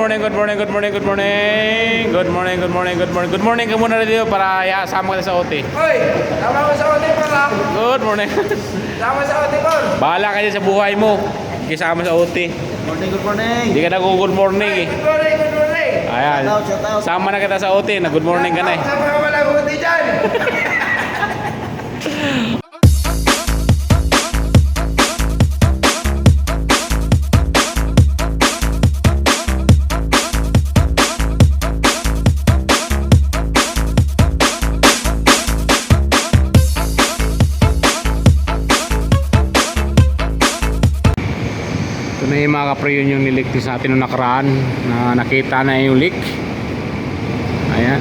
morning, good morning, good morning, good morning. Good morning, good morning, good morning. Good morning ka muna dito para sama ka sa OT. Hoy, tama mo sa OT mo lang. Good morning. Tama sa OT mo. Bahala ka dyan sa buhay mo. Kisama sa OT. Good morning, good morning. Hindi ka na good morning eh. Good morning, good morning. Ayan. Shout out. Sama na kita sa OT na good morning ka na eh. Sama ka pala OT dyan. Ito na yung mga kapre, yun yung niligtis natin nung nakaraan na nakita na yung leak. Ayan.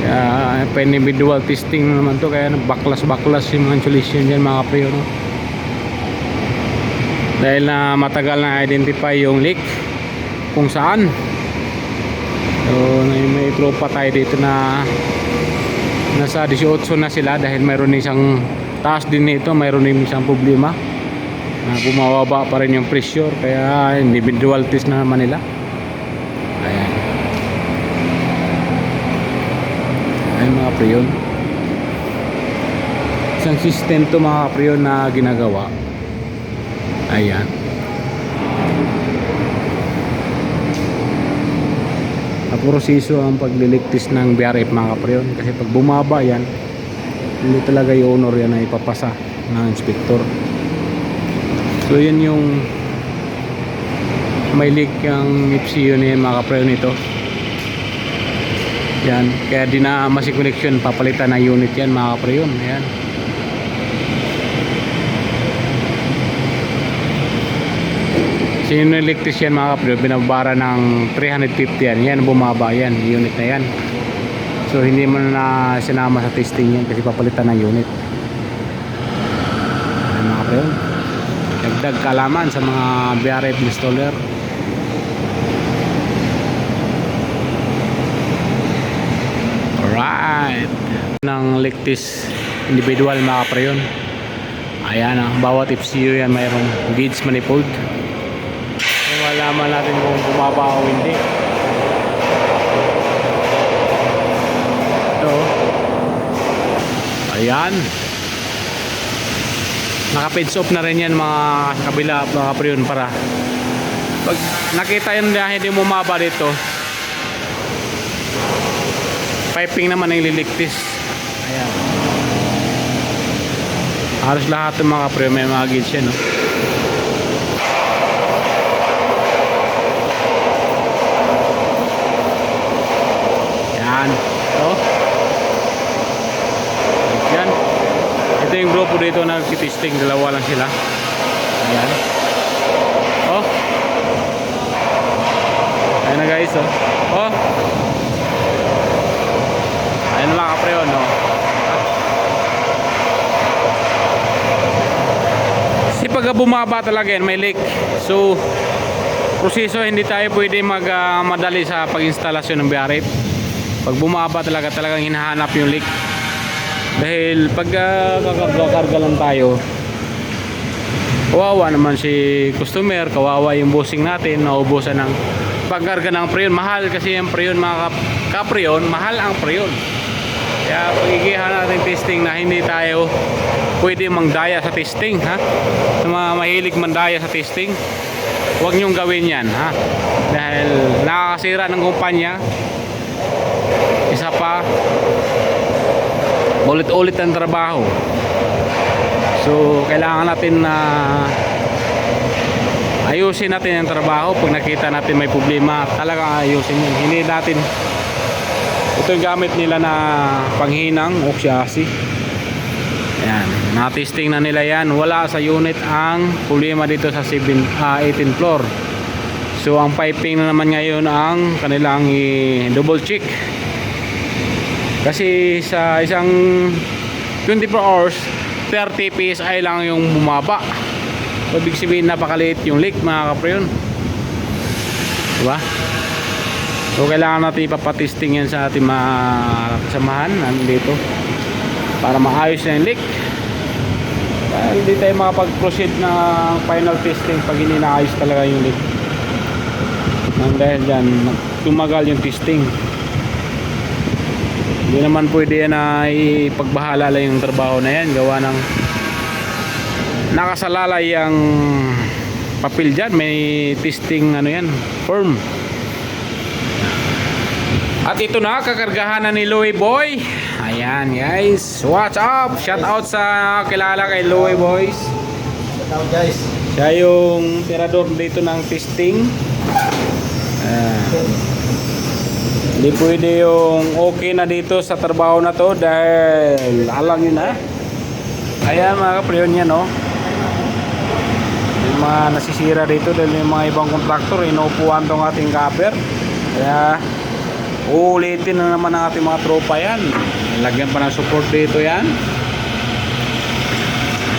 Kaya individual testing naman to, kaya baklas-baklas yung mga insulation dyan mga kapre, no? Dahil na matagal na identify yung leak kung saan. So may tropa tayo dito na nasa 18 na sila dahil mayroon isang taas din nito, mayroon isang problema na bumababa pa rin yung pressure, kaya individual test na naman nila. Ayan. Ayan mga pre-yon, isang system to mga pre-yon na ginagawa. Ayan. Proseso ang pagliligtis ng BRF mga pre-yon, kasi pag bumaba yan, hindi talaga yung honor yan na ipapasa ng inspector. So yun yung may leak yung MFCU na yun mga kapreyon nito. Yan, kaya di na masi connection, papalitan na unit yan mga kapreyon. Ayan. So yun yung electric yan mga kapreyon, binabara ng 350 yan. Yan bumaba yan, unit na yan. So hindi mo na sinama sa testing yan kasi papalitan ng unit. Ayan mga kapreyon, dagdag kalaman sa mga BRF installer. Alright, ng lictis individual mga kapreyon. Ayan, bawat FCU yan mayroong gauge manifold. So, malaman natin kung bumaba o hindi. Ito, ayan, naka-page off na rin yan mga kabila mga pre-yon, para pag nakita yun na hindi bumaba dito, piping naman ang liligtis. Ayan, halos lahat ng mga pre-yon may mga gauge yan, no? Yan, oh. Yan, ito yung grupo dito na nagtitesting, dalawa lang sila. Ayan. Oh. Ayan na guys, oh. Oh. Ayan na mga kapreyon, no. Kasi pag bumaba talaga yan, may leak. So, proseso, hindi tayo pwede madali sa pag-instalasyon ng BRF. Pag bumaba talagang hinahanap yung leak. Dahil pag kakarga lang tayo, kawawa naman si customer, kawawa yung bossing natin, naubusan ng pagkarga ng pre-yon. Mahal kasi yung pre-yon mga ka-pre-yon, mahal ang pre-yon. Kaya pagigihan natin testing na hindi tayo pwede mangdaya sa testing, ha? Sa mga mahilig mandaya sa testing, huwag nyong gawin yan, ha? Dahil nakakasira ng kumpanya. Isa pa, ulit-ulit ang trabaho. So kailangan natin na ayusin natin ang trabaho. Pag nakita natin may problema, talagang ayusin yun. Hindi natin, ito yung gamit nila na panghinang o chassis. Ayan, na-testing na nila yan. Wala sa unit ang problema dito sa 18th floor. So ang piping na naman ngayon ang kanilang i-double check. Kasi sa isang 24 hours, 30 PSI lang yung bumaba. So, ibig sabihin napakaliit yung leak mga kapreyon, diba? So kailangan natin ipapatesting yan sa ating mga kasamahan nandito para maayos na yung leak. Hindi tayo makapag-proceed na final testing pag hindi naayos talaga yung leak. Nang dahil dyan, tumagal yung testing. Hindi naman pwede yan na ipagbahala lang yung trabaho na yan. Gawa ng nakasalalay ang papel dyan. May testing ano yan, form. At ito na, kakargahan na ni Louie Boy. Ayan guys, what's up? Shout out sa kilala kay Louie Boys. Shout out guys. Siya yung tirador dito ng testing. Hindi pwede yung okay na dito sa trabaho na to dahil alam nyo na. Ayan mga kapriyon yan, no? Yung mga nasisira dito dahil yung mga ibang kontraktor inuupuan tong ating cover. Kaya uulitin na naman ang ating mga tropa yan. Lagyan pa ng support dito yan.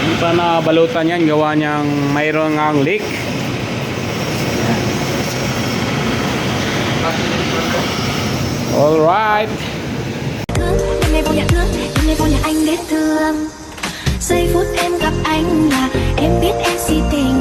Hindi pa nabalutan yan, gawa niyang mayroon ngang leak. Alright. Đêm nay vô nhà thương, đêm nay vô nhà anh để thương. Giây phút em gặp anh là em biết em si tình.